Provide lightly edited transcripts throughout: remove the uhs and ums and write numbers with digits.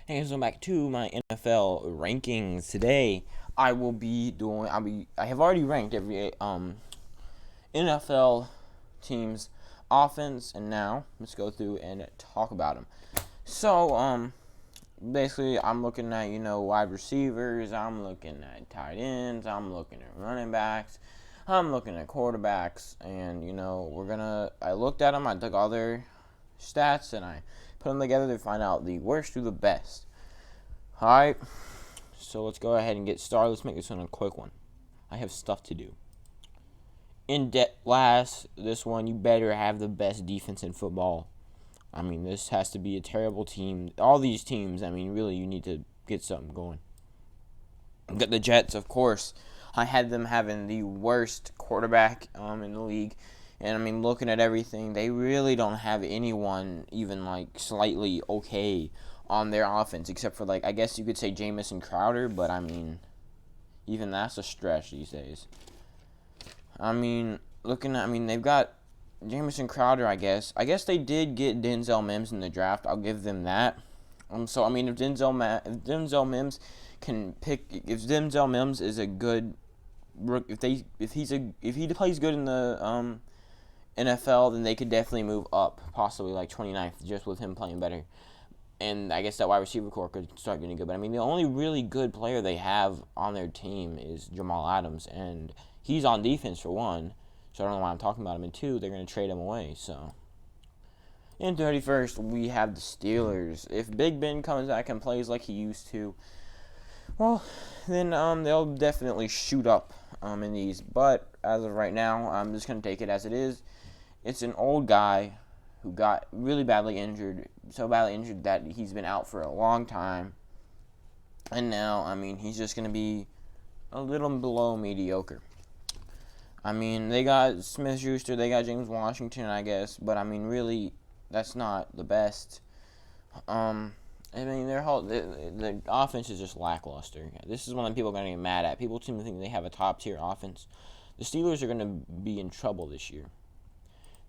Hey, welcome back to my NFL rankings. Today, I have already ranked every NFL team's offense, and now let's go through and talk about them. So, basically, I'm looking at wide receivers, I'm looking at tight ends, I'm looking at running backs, I'm looking at quarterbacks, and I looked at them, I took all their stats, and I put them together to find out the worst to the best. Alright, so let's go ahead and get started. Let's make this one a quick one. I have stuff to do. In last, this one, you better have the best defense in football. I mean, this has to be a terrible team. All these teams, I mean, really, you need to get something going. Got the Jets, of course. I had them having the worst quarterback in the league. And, I mean, looking at everything, they really don't have anyone even, slightly okay on their offense, except for, I guess you could say Jamison Crowder, but, I mean, even that's a stretch these days. I mean, they've got Jamison Crowder, I guess. I guess they did get Denzel Mims in the draft. I'll give them that. So, I mean, if Denzel Mims if Denzel Mims is a good, if he plays good in the NFL, then they could definitely move up, possibly 29th, just with him playing better. And I guess that wide receiver core could start getting good. But, I mean, the only really good player they have on their team is Jamal Adams. And he's on defense, for one. So I don't know why I'm talking about him. And two, they're going to trade him away. So, in 31st, we have the Steelers. If Big Ben comes back and plays like he used to, well, then they'll definitely shoot up in these. But as of right now, I'm just going to take it as it is. It's an old guy who got really badly injured, so badly injured that he's been out for a long time. And now, I mean, he's just going to be a little below mediocre. I mean, they got Smith-Schuster, they got James Washington, I guess, but I mean, really, that's not the best. I mean, the offense is just lackluster. This is one that people are going to get mad at. People seem to think they have a top-tier offense. The Steelers are going to be in trouble this year.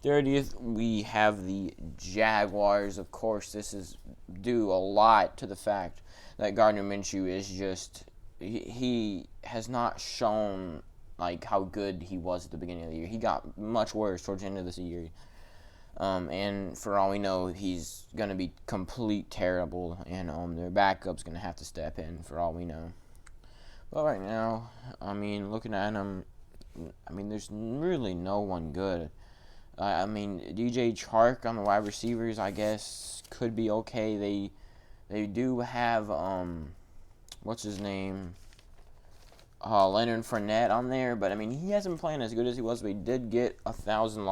30th, we have the Jaguars. Of course, this is due a lot to the fact that Gardner Minshew is just, he has not shown how good he was at the beginning of the year. He got much worse towards the end of this year. And for all we know, he's going to be complete terrible, and their backup's going to have to step in for all we know. But right now, I mean, looking at him, I mean, there's really no one good. I mean, DJ Chark on the wide receivers, I guess, could be okay. They do have, what's his name? Leonard Fournette on there, but I mean, he hasn't been playing as good as he was, but he did get 1,000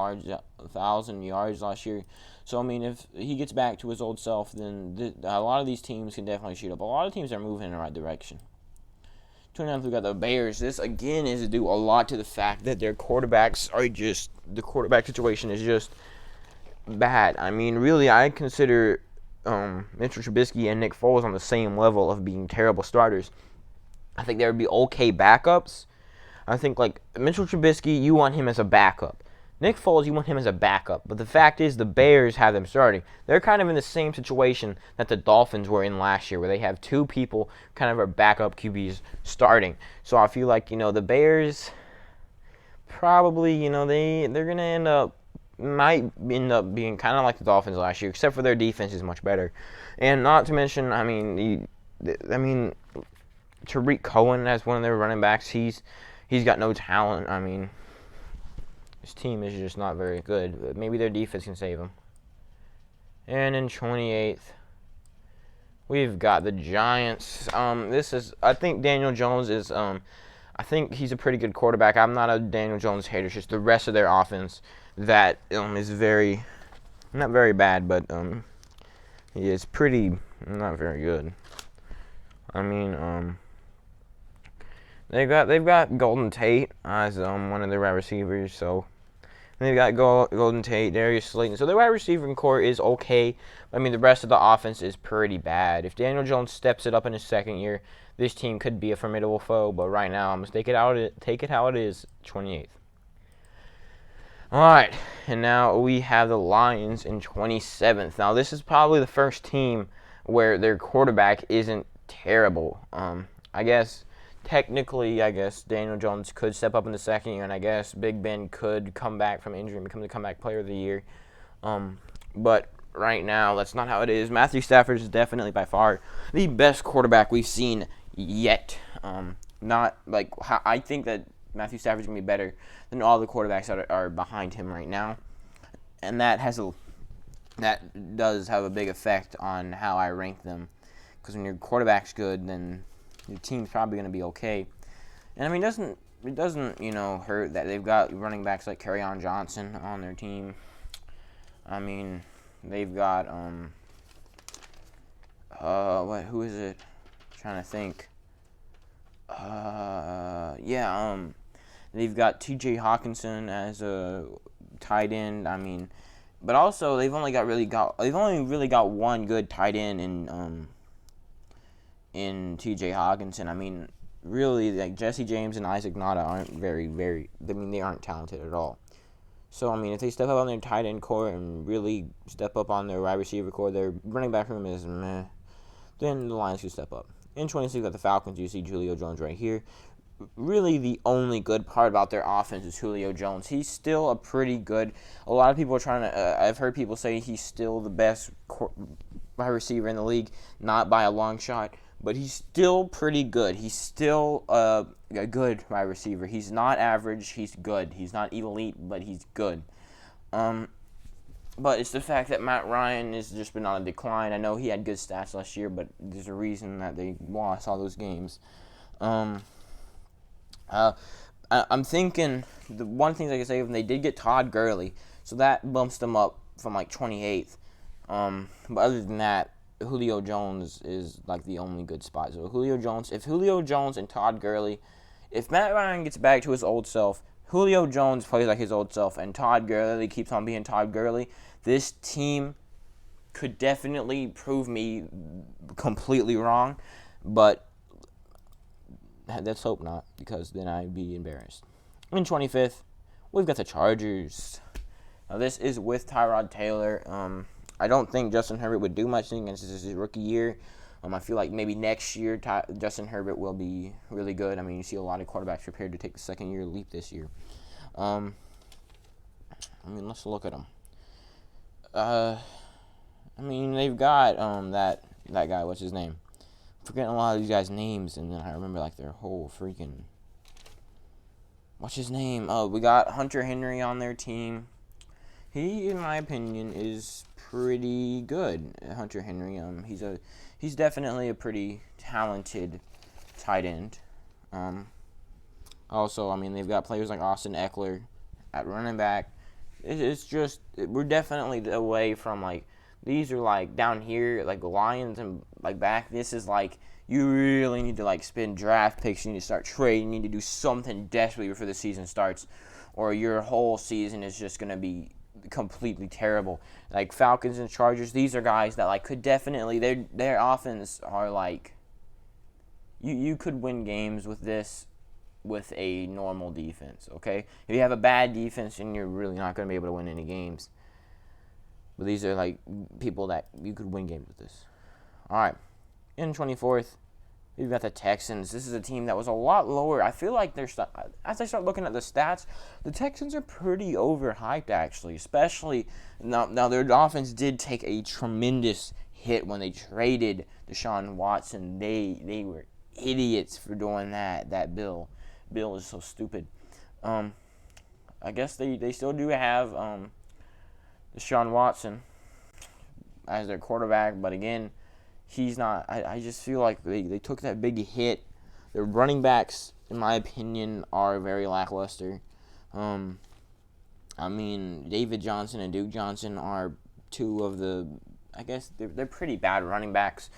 yards last year. So, I mean, if he gets back to his old self, then a lot of these teams can definitely shoot up. A lot of teams are moving in the right direction. 29th, we got the Bears. This, again, is due a lot to the fact that their quarterbacks are just, the quarterback situation is just bad. I mean, really, I consider Mitchell Trubisky and Nick Foles on the same level of being terrible starters. I think there would be okay backups. I think, Mitchell Trubisky, you want him as a backup. Nick Foles, you want him as a backup. But the fact is, the Bears have them starting. They're kind of in the same situation that the Dolphins were in last year, where they have two people kind of are backup QBs starting. So I feel like, the Bears probably, they're going to might end up being kind of like the Dolphins last year, except for their defense is much better. And not to mention, I mean, Tariq Cohen as one of their running backs, he's got no talent. I mean, his team is just not very good. But maybe their defense can save him. And in 28th, we've got the Giants. I think Daniel Jones is, I think he's a pretty good quarterback. I'm not a Daniel Jones hater. It's just the rest of their offense that is not very bad, but he is pretty not very good. I mean, they've got Golden Tate as one of their wide receivers, so they've got Golden Tate, Darius Slayton. So their wide receiving core is okay. I mean, the rest of the offense is pretty bad. If Daniel Jones steps it up in his second year, this team could be a formidable foe. But right now, I'm gonna take it how it is. 28th. All right, and now we have the Lions in 27th. Now this is probably the first team where their quarterback isn't terrible. I guess technically, Daniel Jones could step up in the second year, and I guess Big Ben could come back from injury and become the comeback player of the year. But right now, that's not how it is. Matthew Stafford is definitely by far the best quarterback we've seen yet. Not like I think that Matthew Stafford's gonna be better than all the quarterbacks that are behind him right now, and that does have a big effect on how I rank them. Because when your quarterback's good, then your team's probably gonna be okay. And I mean, it doesn't hurt that they've got running backs like Kerryon Johnson on their team. I mean, they've got who is it? I'm trying to think. They've got T.J. Hawkinson as a tight end. I mean, but also they've only really got one good tight end in T.J. Hawkinson. I mean, really, like Jesse James and Isaac Nada aren't they aren't talented at all. So, I mean, if they step up on their tight end core and really step up on their wide receiver core, their running back room is meh, then the Lions can step up. In 26, got the Falcons. You see Julio Jones right here. Really, the only good part about their offense is Julio Jones. He's still a pretty good. A lot of people are trying to. I've heard people say he's still the best wide receiver in the league, not by a long shot, but he's still pretty good. He's still a good wide receiver. He's not average. He's good. He's not elite, but he's good. But it's the fact that Matt Ryan has just been on a decline. I know he had good stats last year, but there's a reason that they lost all those games. I'm thinking the one thing I can say is they did get Todd Gurley, so that bumps them up from like 28th. But other than that, Julio Jones is like the only good spot. So if Julio Jones and Todd Gurley, if Matt Ryan gets back to his old self, Julio Jones plays like his old self, and Todd Gurley keeps on being Todd Gurley, this team could definitely prove me completely wrong, but let's hope not, because then I'd be embarrassed. In 25th, we've got the Chargers. Now, this is with Tyrod Taylor. I don't think Justin Herbert would do much against his rookie year. I feel like maybe next year Justin Herbert will be really good. I mean, you see a lot of quarterbacks prepared to take the second-year leap this year. Let's look at them. They've got that guy. What's his name? I'm forgetting a lot of these guys' names, and then I remember like their whole freaking. What's his name? Oh, we got Hunter Henry on their team. He, in my opinion, is pretty good. Hunter Henry. He's definitely a pretty talented tight end. Also, they've got players like Austin Eckler at running back. It's just we're definitely away from like these are like down here like the Lions and like back. This is like you really need to like spend draft picks. You need to start trading. You need to do something desperately before the season starts, or your whole season is just gonna be completely terrible. Like Falcons and Chargers, these are guys that like could definitely their offense are like you could win games with this with a normal defense, okay? If you have a bad defense, then you're really not going to be able to win any games. But these are like people that you could win games with this. All right. In 24th, we've got the Texans. This is a team that was a lot lower. I feel like as I start looking at the stats, the Texans are pretty overhyped, actually. Especially now their offense did take a tremendous hit when they traded Deshaun Watson. They were idiots for doing that. Bill is so stupid. I guess they still do have Deshaun Watson as their quarterback, but again, he's not. I just feel like they took that big hit. Their running backs, in my opinion, are very lackluster. David Johnson and Duke Johnson are two of the. I guess they're pretty bad running backs.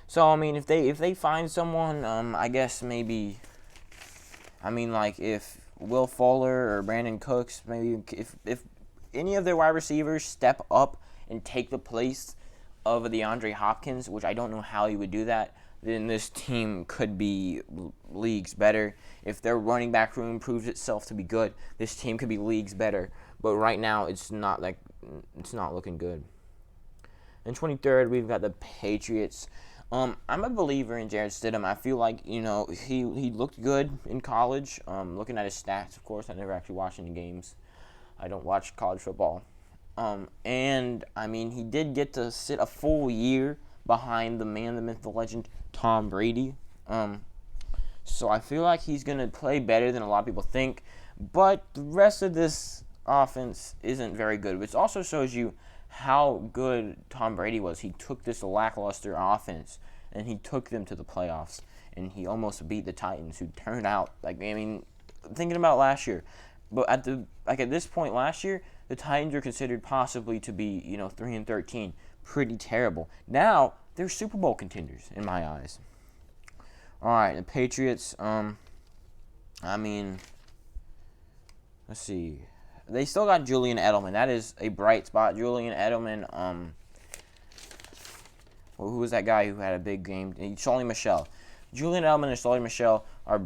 So if they find someone, I guess maybe. If Will Fuller or Brandon Cooks, maybe if any of their wide receivers step up and take the place of DeAndre Hopkins, which I don't know how he would do that, then this team could be leagues better. If their running back room proves itself to be good, this team could be leagues better. But right now, it's not looking good. And 23rd, we've got the Patriots. I'm a believer in Jarrett Stidham. I feel like, he looked good in college. Looking at his stats, of course, I never actually watched any games. I don't watch college football. And, I mean, he did get to sit a full year behind the man, the myth, the legend, Tom Brady. So I feel like he's going to play better than a lot of people think. But the rest of this offense isn't very good, which also shows you how good Tom Brady was. He took this lackluster offense and he took them to the playoffs, and he almost beat the Titans, who turned out thinking about last year, but at this point last year, the Titans are considered possibly to be 3-13, pretty terrible. Now they're Super Bowl contenders in my eyes. All right, the Patriots. Let's see. They still got Julian Edelman. That is a bright spot. Julian Edelman. Who was that guy who had a big game? Sony Michel. Julian Edelman and Sony Michel are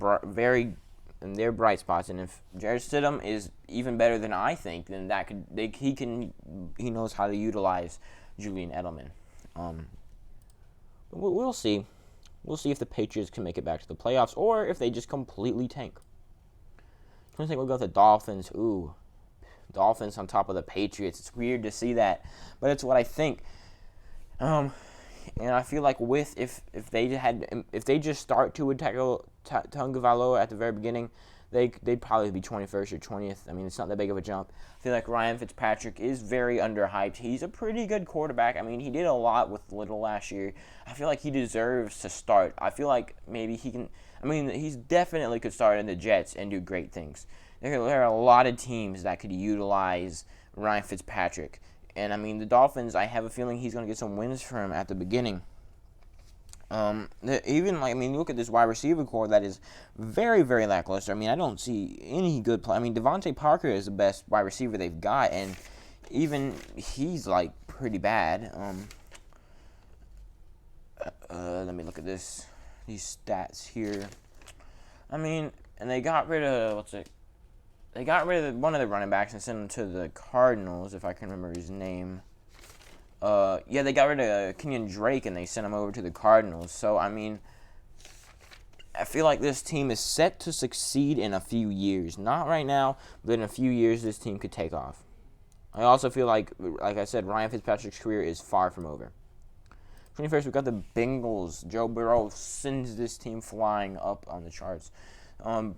they're bright spots. And if Jarrett Stidham is even better than I think, then he knows how to utilize Julian Edelman. We'll see. We'll see if the Patriots can make it back to the playoffs or if they just completely tank. I think we'll go with the Dolphins. Ooh, Dolphins on top of the Patriots. It's weird to see that, but it's what I think. And I feel like if they just start to attack Tagovailoa at the very beginning, they'd probably be 21st or 20th. I mean, it's not that big of a jump. I feel like Ryan Fitzpatrick is very underhyped. He's a pretty good quarterback. I mean, he did a lot with little last year. I feel like he deserves to start. I feel like maybe he can. I mean, he's definitely could start in the Jets and do great things. There are a lot of teams that could utilize Ryan Fitzpatrick. And, I mean, the Dolphins, I have a feeling he's going to get some wins for him at the beginning. Look at this wide receiver core that is very, very lackluster. I mean, I don't see any good play. I mean, Devontae Parker is the best wide receiver they've got, and even he's, pretty bad. Let me look at these stats here. I mean, and they got rid of, They got rid of one of the running backs and sent him to the Cardinals, if I can remember his name. They got rid of Kenyon Drake and they sent him over to the Cardinals. So, I mean, I feel like this team is set to succeed in a few years. Not right now, but in a few years this team could take off. I also feel like I said, Ryan Fitzpatrick's career is far from over. 21st, we've got the Bengals. Joe Burrow sends this team flying up on the charts.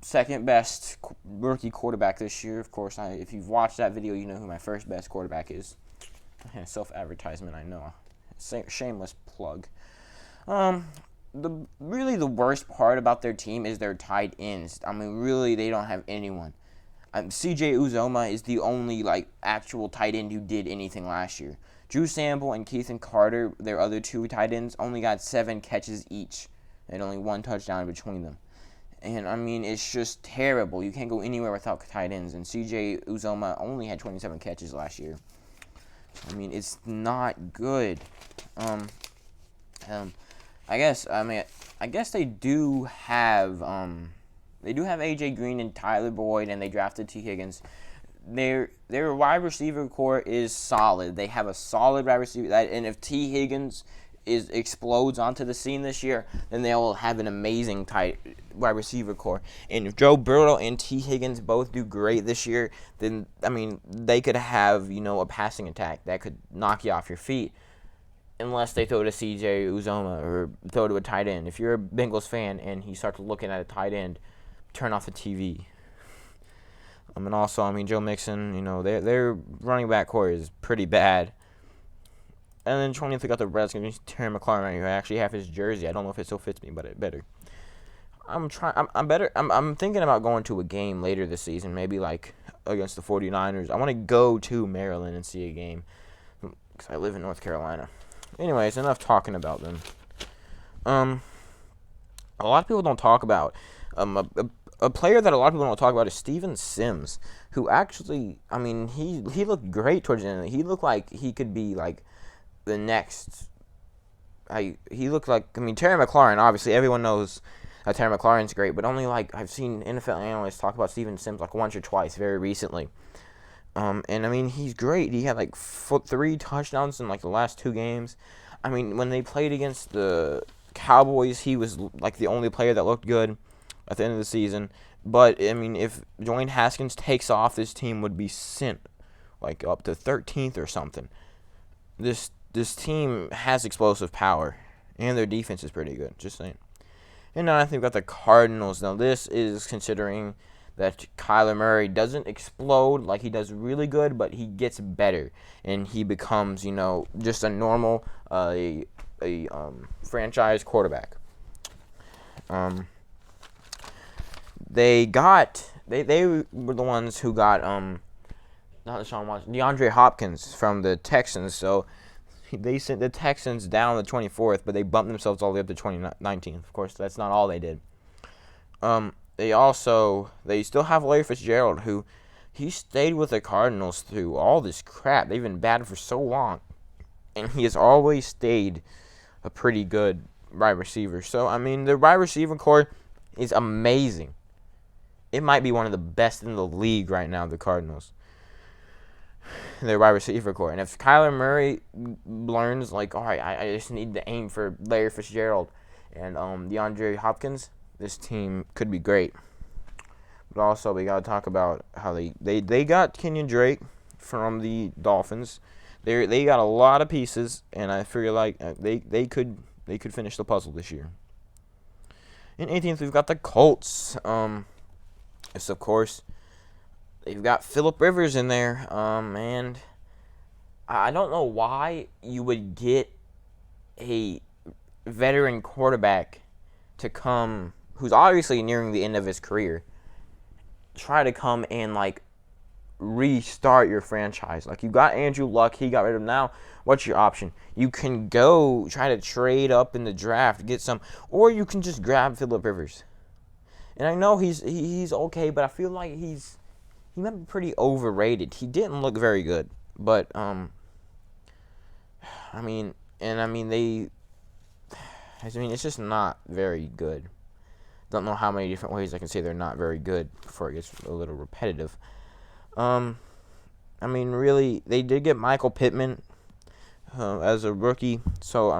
Second best rookie quarterback this year. Of course, if you've watched that video, you know who my first best quarterback is. Self-advertisement, I know. Shameless plug. The worst part about their team is their tight ends. I mean, really, they don't have anyone. C.J. Uzomah is the only actual tight end who did anything last year. Drew Sample and Keithan Carter, their other two tight ends, only got 7 catches each and only 1 touchdown between them. And, I mean, it's just terrible. You can't go anywhere without tight ends. And C.J. Uzomah only had 27 catches last year. I mean, it's not good. I guess they do have A.J. Green and Tyler Boyd, and they drafted T. Higgins. Their wide receiver core is solid. They have a solid wide receiver. And if T. Higgins explodes onto the scene this year, then they will have an amazing tight wide receiver core. And if Joe Burrow and T. Higgins both do great this year, then, I mean, they could have, a passing attack that could knock you off your feet, unless they throw to C.J. Uzomah or throw to a tight end. If you're a Bengals fan and he starts looking at a tight end, turn off the TV. And also, I mean, Joe Mixon, their running back core is pretty bad. And then 20th, we got the Redskins. Terry McLaurin right here. I actually have his jersey. I don't know if it still fits me, but it better. I'm thinking about going to a game later this season, maybe against the 49ers. I want to go to Maryland and see a game because I live in North Carolina. Anyways, enough talking about them. A lot of people don't talk about a player that a lot of people don't talk about is Steven Sims, who actually, I mean, he looked great towards the end. He looked like he could be the next. He looked like, I mean, Terry McLaurin. Obviously, everyone knows Terry McLaurin's great, but only I've seen NFL analysts talk about Steven Sims once or twice very recently. And I mean, he's great. He had like 3 touchdowns in like the last 2 games. I mean, when they played against the Cowboys, he was like the only player that looked good at the end of the season. But I mean, if Dwayne Haskins takes off, this team would be sent like up to 13th or something. This team has explosive power, and their defense is pretty good. Just saying. And now I think we've got the Cardinals. Now this is considering that Kyler Murray doesn't explode like he does really good, but he gets better and he becomes, just a normal franchise quarterback. They were the ones who got not Deshaun Watson, DeAndre Hopkins from the Texans. So they sent the Texans down the 24th, but they bumped themselves all the way up to 2019. Of course, that's not all they did. They still have Larry Fitzgerald, who he stayed with the Cardinals through all this crap. They've been bad for so long, and he has always stayed a pretty good wide receiver. So, I mean, the wide receiver core is amazing. It might be one of the best in the league right now, the Cardinals. Their wide receiver core. And if Kyler Murray learns, all right, I just need to aim for Larry Fitzgerald and DeAndre Hopkins, this team could be great. But also, we got to talk about how they got Kenyon Drake from the Dolphins. They got a lot of pieces, and I feel like they could finish the puzzle this year. In 18th, we've got the Colts. Yes, of course, they've got Phillip Rivers in there. And I don't know why you would get a veteran quarterback to come, who's obviously nearing the end of his career, try to come and restart your franchise. You got Andrew Luck, he got rid of him. Now, what's your option? You can go try to trade up in the draft, get some, or you can just grab Phillip Rivers. And I know he's okay, but I feel like he might be pretty overrated. He didn't look very good, but it's just not very good. Don't know how many different ways I can say they're not very good before it gets a little repetitive. Really, they did get Michael Pittman as a rookie. So,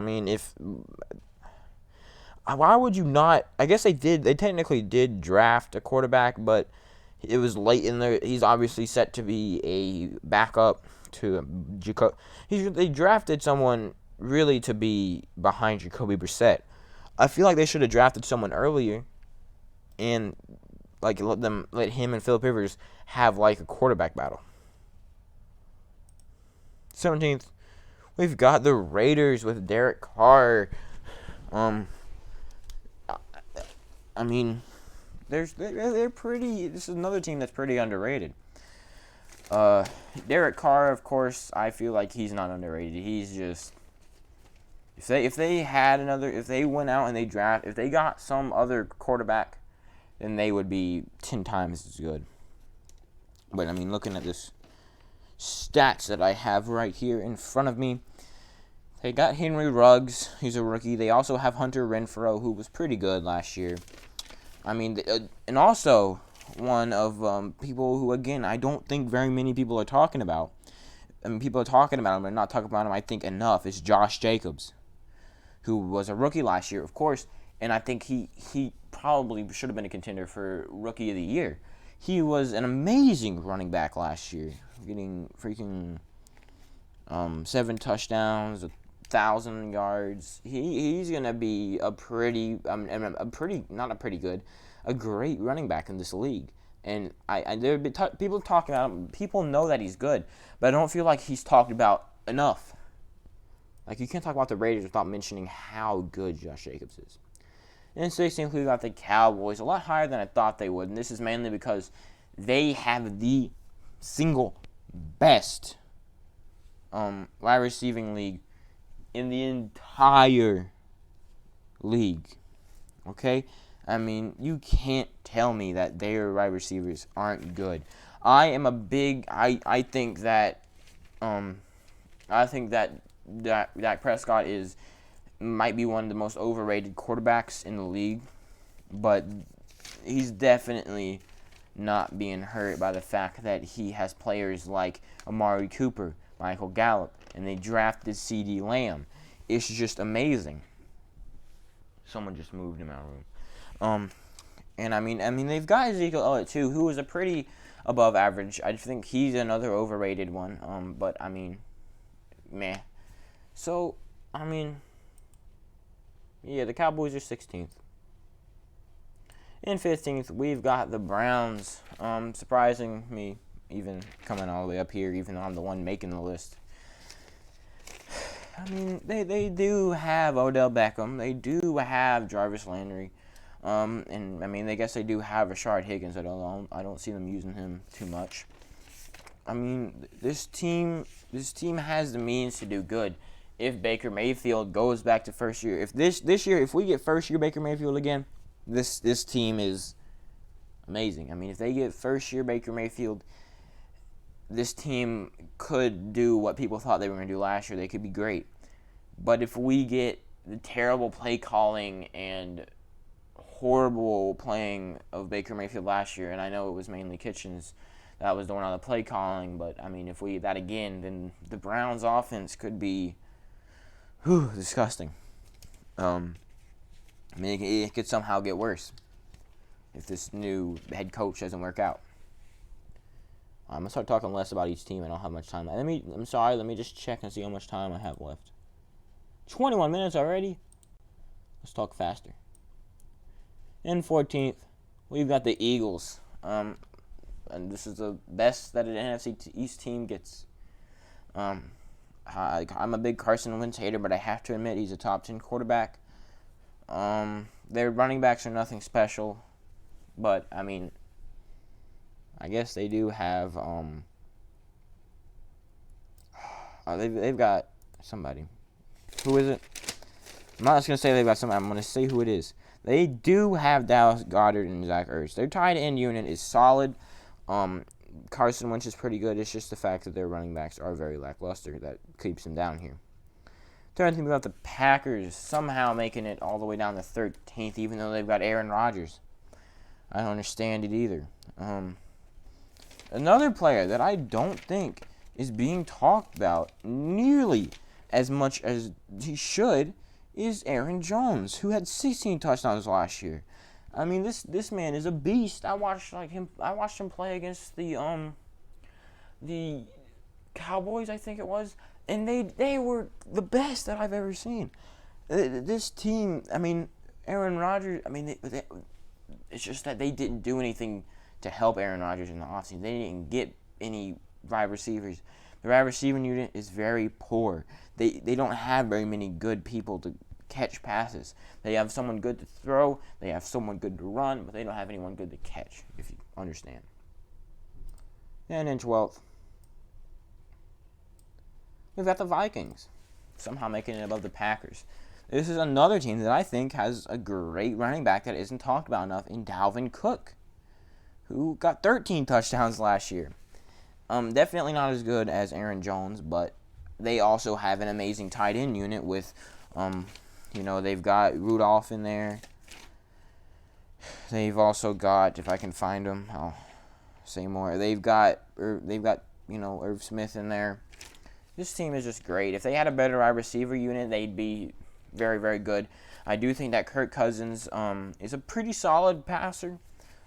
why would you not? I guess they did. They technically did draft a quarterback, but it was late in there. He's obviously set to be a backup to Jacoby. They drafted someone really to be behind Jacoby Brissett. I feel like they should have drafted someone earlier and let him and Phillip Rivers have a quarterback battle. 17th, we've got the Raiders with Derek Carr. They're pretty. This is another team that's pretty underrated. Derek Carr, of course, I feel like he's not underrated. He's just, if they went out and if they got some other quarterback, then they would be 10 times as good. But looking at this stats that I have right here in front of me, they got Henry Ruggs, he's a rookie. They also have Hunter Renfrow, who was pretty good last year. And also one of people who, again, I don't think very many people are talking about. People are talking about him and not talking about him, I think, enough, is Josh Jacobs, who was a rookie last year, of course, and I think he probably should have been a contender for Rookie of the Year. He was an amazing running back last year, getting freaking 7 touchdowns, 1,000 yards. He's gonna be a great running back in this league. And there have people talking about him. People know that he's good, but I don't feel like he's talked about enough. You can't talk about the Raiders without mentioning how good Josh Jacobs is. And 16th, we got the Cowboys, a lot higher than I thought they would, and this is mainly because they have the single best wide receiving league in the entire league. Okay? You can't tell me that their wide receivers aren't good. I think that Dak Prescott might be one of the most overrated quarterbacks in the league, but he's definitely not being hurt by the fact that he has players like Amari Cooper, Michael Gallup, and they drafted CeeDee Lamb. It's just amazing. Someone just moved in my room. And I mean, they've got Ezekiel Elliott too, who is a pretty above average. I think he's another overrated one. But I mean, meh. So I mean, yeah, the Cowboys are 16th. In 15th, we've got the Browns. Surprising me, even coming all the way up here, even though I'm the one making the list. I mean, they do have Odell Beckham. They do have Jarvis Landry. And I mean, I guess they do have Rashard Higgins. I don't see them using him too much. I mean, this team has the means to do good. If Baker Mayfield goes back to first year, if this year, if we get first year Baker Mayfield again, this team is amazing. I mean, if they get first year Baker Mayfield, this team could do what people thought they were going to do last year. They could be great. But if we get the terrible play calling and horrible playing of Baker Mayfield last year, and I know it was mainly Kitchens that was doing all the play calling, but I mean, if we get that again, then the Browns' offense could be disgusting. I mean, it could somehow get worse if this new head coach doesn't work out. I'm gonna start talking less about each team. I don't have much time. Let me just check and see how much time I have left. 21 minutes already. Let's talk faster. In 14th, we've got the Eagles. And this is the best that an NFC East team gets. I'm a big Carson Wentz hater, but I have to admit he's a top 10 quarterback. Their running backs are nothing special, but I mean, I guess they do have. They've got somebody. Who is it? I'm not just gonna say they've got somebody. I'm gonna say who it is. They do have Dallas Goedert and Zach Ertz. Their tight end unit is solid. Carson Wentz is pretty good. It's just the fact that their running backs are very lackluster that keeps them down here. Third thing about the Packers somehow making it all the way down to 13th, even though they've got Aaron Rodgers. I don't understand it either. Another player that I don't think is being talked about nearly as much as he should is Aaron Jones, who had 16 touchdowns last year. I mean, this man is a beast. I watched him play against the Cowboys, I think it was, and they were the best that I've ever seen. This team, I mean, Aaron Rodgers, I mean, it's just that they didn't do anything to help Aaron Rodgers in the offseason. They didn't get any wide receivers. The wide receiving unit is very poor. They don't have very many good people to catch passes. They have someone good to throw. They have someone good to run, but they don't have anyone good to catch, if you understand. And in 12th, we've got the Vikings, somehow making it above the Packers. This is another team that I think has a great running back that isn't talked about enough in Dalvin Cook, who got 13 touchdowns last year. Definitely not as good as Aaron Jones, but they also have an amazing tight end unit with, they've got Rudolph in there. They've also got, if I can find them, I'll say more. They've got Irv Smith in there. This team is just great. If they had a better wide receiver unit, they'd be very, very good. I do think that Kirk Cousins is a pretty solid passer.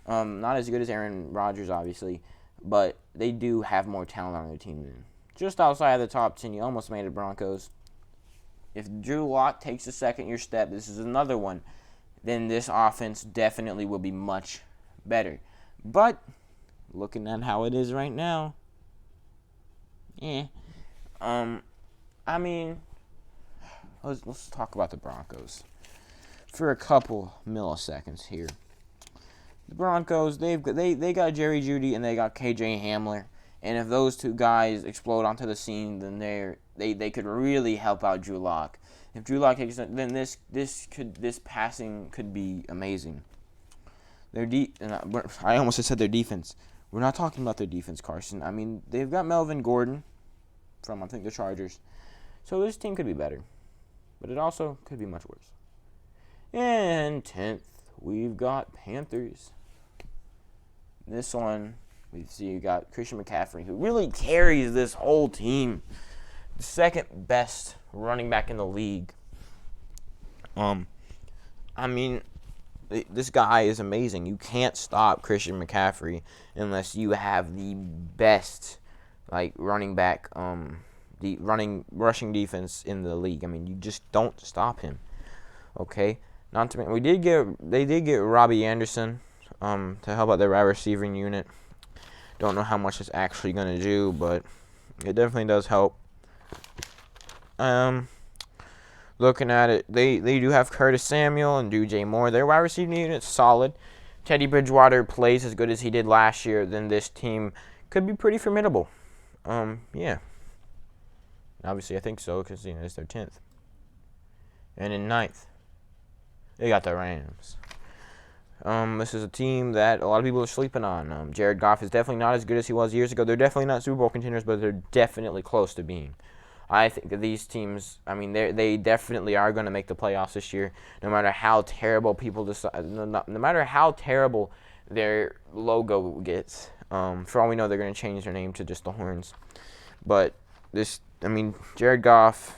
Not as good as Aaron Rodgers, obviously, but they do have more talent on their team than just outside of the top 10. You almost made it, Broncos. If Drew Lock takes a second-year step, this is another one, then this offense definitely will be much better. But looking at how it is right now, I mean, let's talk about the Broncos for a couple milliseconds here. The Broncos, they got Jerry Jeudy and they got KJ Hamler, and if those two guys explode onto the scene, then they could really help out Drew Lock. If Drew Lock takes it, then this passing could be amazing. I almost said their defense. We're not talking about their defense, Carson. I mean, they've got Melvin Gordon from, I think, the Chargers. So this team could be better. But it also could be much worse. And 10th, we've got Panthers. this one, we see you got Christian McCaffrey, who really carries this whole team. The second best running back in the league. I mean, this guy is amazing. You can't stop Christian McCaffrey unless you have the best, like, running back, rushing defense in the league. I mean, you just don't stop him. Okay, not to mention they did get Robbie Anderson to help out their wide receiving unit. Don't know how much it's actually gonna do, but it definitely does help. Looking at it, they do have Curtis Samuel and DJ Moore. Their wide receiving unit's solid. Teddy Bridgewater plays as good as he did last year, then this team could be pretty formidable. Yeah. Obviously, I think so, because, it's their 10th. And in 9th, they got the Rams. This is a team that a lot of people are sleeping on. Jared Goff is definitely not as good as he was years ago. They're definitely not Super Bowl contenders, but they're definitely close to being. I think that these teams, I mean, they definitely are going to make the playoffs this year, no matter how terrible people decide, no matter how terrible their logo gets. For all we know, they're going to change their name to just the Horns. But Jared Goff,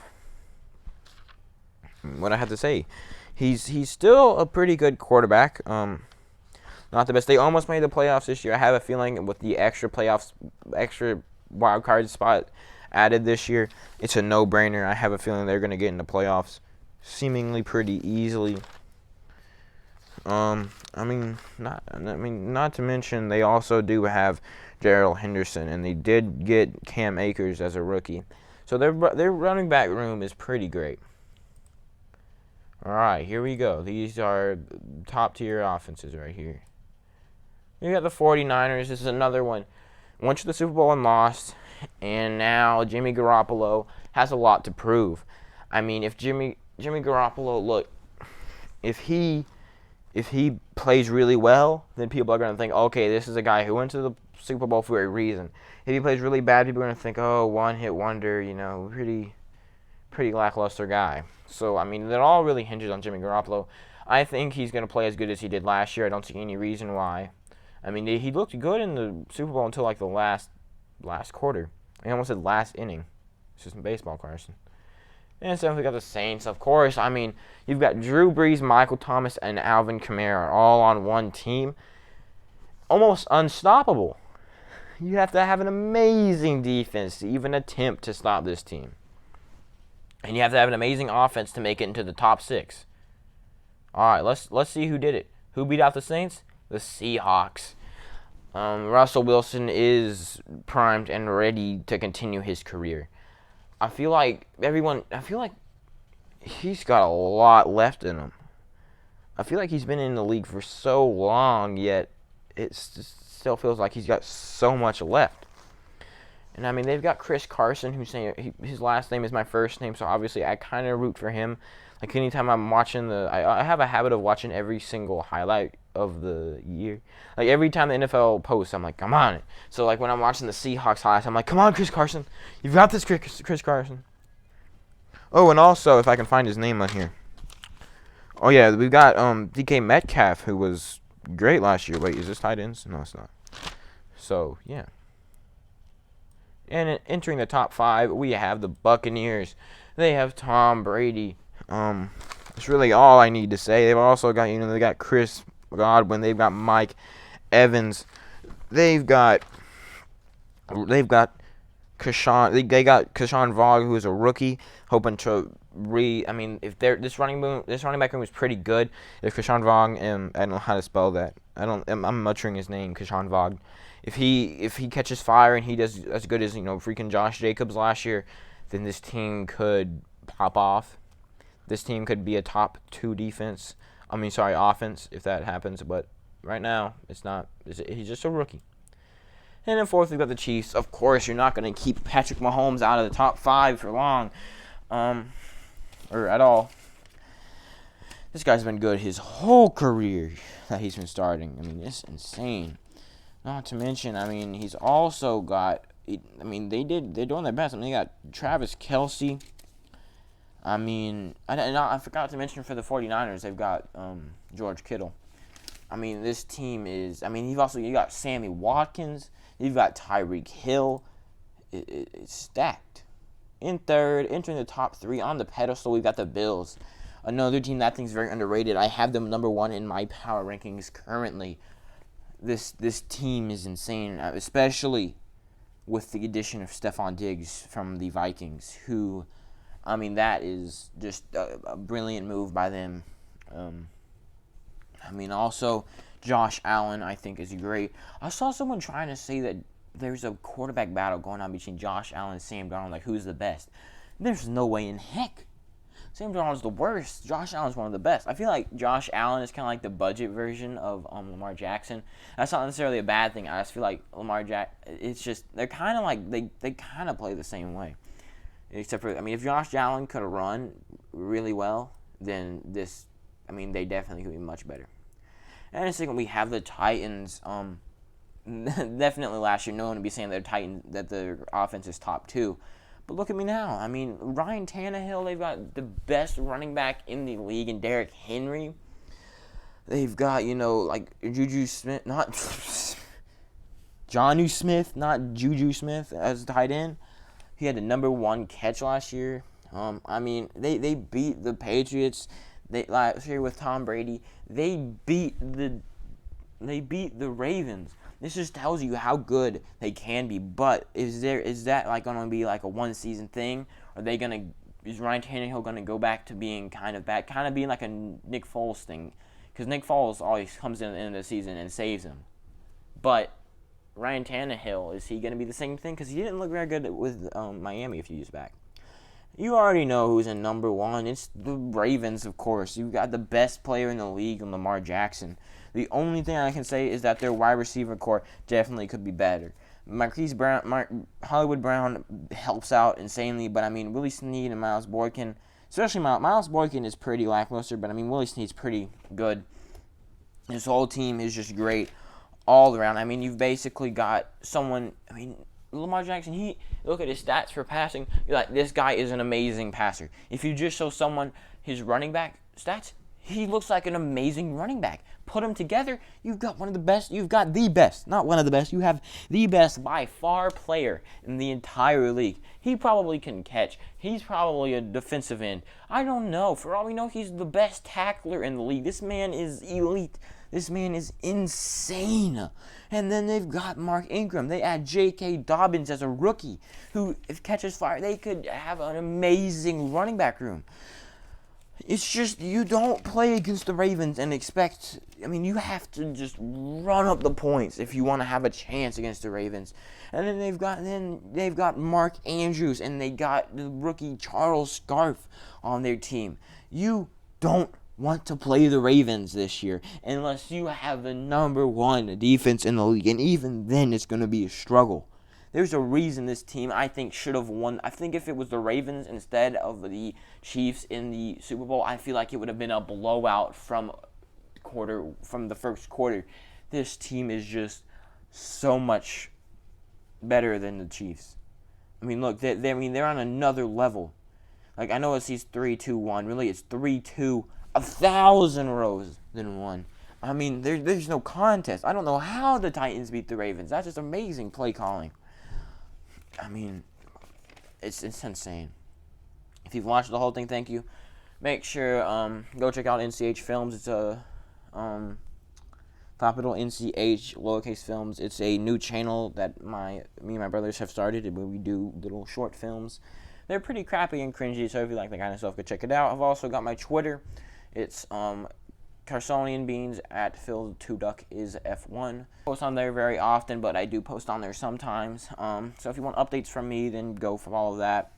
what I have to say, he's still a pretty good quarterback. Not the best. They almost made the playoffs this year. I have a feeling with the extra wild card spot added this year, it's a no-brainer. I have a feeling they're going to get in the playoffs seemingly pretty easily. Not to mention they also do have Darrell Henderson, and they did get Cam Akers as a rookie. So their running back room is pretty great. All right, here we go. These are top-tier offenses right here. You got the 49ers. This is another one. Went to the Super Bowl and lost. And now Jimmy Garoppolo has a lot to prove. I mean, if Jimmy Garoppolo, look, if he plays really well, then people are going to think, okay, this is a guy who went to the Super Bowl for a reason. If he plays really bad, people are going to think, oh, one-hit wonder, pretty lackluster guy. So, I mean, it all really hinges on Jimmy Garoppolo. I think he's going to play as good as he did last year. I don't see any reason why. I mean, he looked good in the Super Bowl until, like, the last quarter. I almost said last inning. It's just baseball, Carson. And so we got the Saints, of course. I mean, you've got Drew Brees, Michael Thomas, and Alvin Kamara all on one team. Almost unstoppable. You have to have an amazing defense to even attempt to stop this team. And you have to have an amazing offense to make it into the top 6. All right, let's see who did it. Who beat out the Saints? The Seahawks. Russell Wilson is primed and ready to continue his career. I feel like he's got a lot left in him. I feel like he's been in the league for so long, yet it still feels like he's got so much left. And I mean, they've got Chris Carson, who's saying his last name is my first name, so obviously I kind of root for him. Like anytime I'm watching I have a habit of watching every single highlight of the year. Like every time the NFL posts, I'm like, I'm on it. So like when I'm watching the Seahawks highlights, I'm like, come on, Chris Carson, you've got this, Chris Carson. Oh, and also if I can find his name on here. Oh yeah, we've got DK Metcalf, who was great last year. Wait, is this tight ends? No, it's not. So yeah. And entering the top 5, we have the Buccaneers. They have Tom Brady. That's really all I need to say. They've also got, they got Chris Godwin. They've got Mike Evans. They've got Kashawn. They got Kashawn Vaughn, who is a rookie, hoping to if this running back room is pretty good. If Kashawn Vaughn, and I don't know how to spell that. I'm butchering his name, Kashawn Vaughn. If he catches fire and he does as good as freaking Josh Jacobs last year, then this team could pop off. This team could be a top 2 offense if that happens. But right now, it's not. He's just a rookie. And then 4th, we've got the Chiefs. Of course, you're not going to keep Patrick Mahomes out of the top 5 for long, or at all. This guy's been good his whole career that he's been starting. I mean, it's insane. Not to mention, he's also got. They're doing their best. They got Travis Kelce. I forgot to mention for the 49ers, they've got George Kittle. I mean, this team is. I mean, you got Sammy Watkins. You've got Tyreek Hill. It's stacked. In third, entering the top 3 on the pedestal, we've got the Bills. Another team that I think is very underrated. I have them number 1 in my power rankings currently. This team is insane, especially with the addition of Stephon Diggs from the Vikings, who, I mean, that is just a brilliant move by them. I mean, also, Josh Allen, I think, is great. I saw someone trying to say that there's a quarterback battle going on between Josh Allen and Sam Darnold, like, who's the best? There's no way in heck. Sam Darnold's the worst. Josh Allen's one of the best. I feel like Josh Allen is kind of like the budget version of Lamar Jackson. That's not necessarily a bad thing. I just feel like it's just, they're kind of like, they kind of play the same way. Except for, I mean, if Josh Allen could have run really well, then they definitely could be much better. And in second, we have the Titans. Definitely last year, no one would be saying that their offense is top 2. But look at me now. I mean, Ryan Tannehill, they've got the best running back in the league in Derrick Henry. They've got, like Juju Smith, not Jonnu Smith, not Juju Smith as tight end. He had the number 1 catch last year. I mean, they beat the Patriots. Last year with Tom Brady, they beat the Ravens. This just tells you how good they can be. But is that like going to be like a 1-season thing? Is Ryan Tannehill going to go back to being kind of bad, kind of being like a Nick Foles thing? Because Nick Foles always comes in at the end of the season and saves him. But Ryan Tannehill, is he going to be the same thing? Because he didn't look very good with Miami a few years back. You already know who's in number 1. It's the Ravens, of course. You've got the best player in the league, Lamar Jackson. The only thing I can say is that their wide receiver core definitely could be better. Hollywood Brown helps out insanely, but I mean, Willie Snead and Miles Boykin, especially Miles Boykin is pretty lackluster, but I mean, Willie Snead's pretty good. This whole team is just great all around. I mean, you've basically got someone, I mean, Lamar Jackson, look at his stats for passing. You're like, this guy is an amazing passer. If you just show someone his running back stats, he looks like an amazing running back. Put them together, you've got one of the best. You've got the best, not one of the best. You have the best by far player in the entire league. He probably can catch. He's probably a defensive end. I don't know. For all we know, he's the best tackler in the league. This man is elite. This man is insane. And then they've got Mark Ingram. They add J.K. Dobbins as a rookie who, if catches fire, they could have an amazing running back room. It's just, you don't play against the Ravens and expect, I mean, you have to just run up the points if you want to have a chance against the Ravens. And then they've got Mark Andrews, and they got the rookie Charles Scarf on their team. You don't want to play the Ravens this year unless you have the number 1 defense in the league, and even then it's going to be a struggle. There's a reason this team, I think, should have won. I think if it was the Ravens instead of the Chiefs in the Super Bowl, I feel like it would have been a blowout from the first quarter. This team is just so much better than the Chiefs. I mean, look, they're on another level. Like, I know it says 3-2-1. Really, it's 3-2, 1,000 rows than 1. I mean, there's no contest. I don't know how the Titans beat the Ravens. That's just amazing play calling. I mean, it's insane. If you've watched the whole thing, thank you. Make sure go check out NCH Films. It's a capital NCH lowercase films. It's a new channel that me and my brothers have started where we do little short films. They're pretty crappy and cringy, so if you like that kind of stuff, go check it out. I've also got my Twitter. It's Carsonian Beans at Phil2Duck is F1. I post on there very often, but I do post on there sometimes. So if you want updates from me, then go follow that.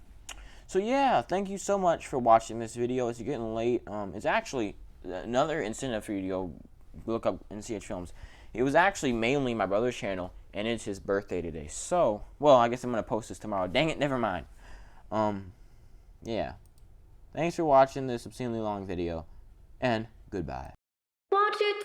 So yeah, thank you so much for watching this video. It's getting late. It's actually another incentive for you to go look up NCH Films. It was actually mainly my brother's channel, and it's his birthday today. So, well, I guess I'm going to post this tomorrow. Dang it, never mind. Yeah. Thanks for watching this obscenely long video, and goodbye. Want you